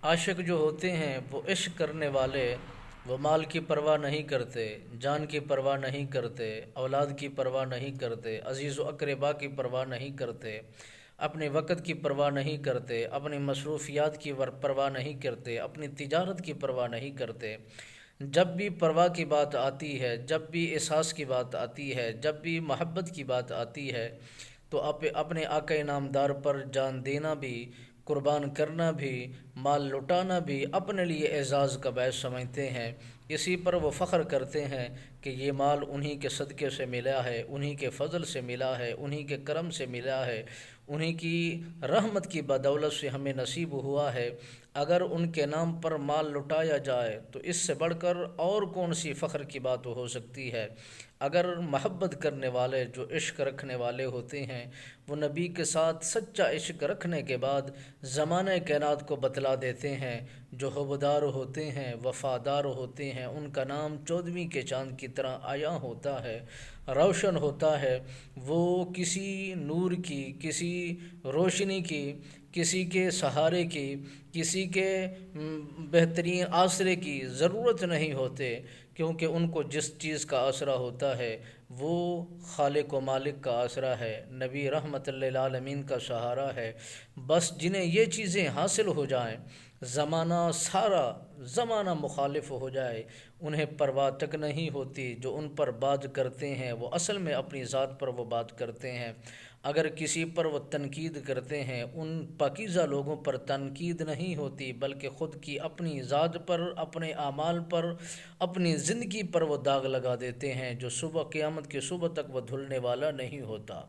عاشق جو ہوتے ہیں وہ عشق کرنے والے، وہ مال کی پرواہ نہیں کرتے، جان کی پرواہ نہیں کرتے، اولاد کی پرواہ نہیں کرتے، عزیز و اقربا کی پرواہ نہیں کرتے، اپنے وقت کی پرواہ نہیں کرتے، اپنی مصروفیات کی پرواہ نہیں کرتے، اپنی تجارت کی پرواہ نہیں کرتے۔ جب بھی پرواہ کی بات آتی ہے، جب بھی احساس کی بات آتی ہے، جب بھی محبت کی بات آتی ہے، تو اپنے آقا نامدار پر جان دینا بھی، قربان کرنا بھی، مال لٹانا بھی اپنے لیے اعزاز کا باعث سمجھتے ہیں۔ اسی پر وہ فخر کرتے ہیں کہ یہ مال انہی کے صدقے سے ملا ہے، انہی کے فضل سے ملا ہے، انہی کے کرم سے ملا ہے، انہی کی رحمت کی بدولت سے ہمیں نصیب ہوا ہے۔ اگر ان کے نام پر مال لٹایا جائے تو اس سے بڑھ کر اور کون سی فخر کی بات ہو سکتی ہے۔ اگر محبت کرنے والے جو عشق رکھنے والے ہوتے ہیں، وہ نبی کے ساتھ سچا عشق رکھنے کے بعد زمانہ کائنات کو بتلا دیتے ہیں۔ جو حوبدار ہوتے ہیں، وفادار ہوتے ہیں، ان کا نام 14ویں کے چاند کی طرح عیاں ہوتا ہے، روشن ہوتا ہے۔ وہ کسی نور کی، کسی روشنی کی، کسی کے سہارے کی، کسی کے بہترین آسرے کی ضرورت نہیں ہوتے، کیونکہ ان کو جس چیز کا آسرا ہوتا ہے وہ خالق و مالک کا آسرا ہے، نبی رحمت للعالمین کا سہارا ہے۔ بس جنہیں یہ چیزیں حاصل ہو جائیں، سارا زمانہ مخالف ہو جائے، انہیں پرواہ تک نہیں ہوتی۔ جو ان پر بات کرتے ہیں وہ اصل میں اپنی ذات پر وہ بات کرتے ہیں۔ اگر کسی پر وہ تنقید کرتے ہیں، ان پاکیزہ لوگوں پر تنقید نہیں ہوتی، بلکہ خود کی اپنی ذات پر، اپنے اعمال پر، اپنی زندگی پر وہ داغ لگا دیتے ہیں، جو صبح قیامت کی صبح تک وہ دھلنے والا نہیں ہوتا۔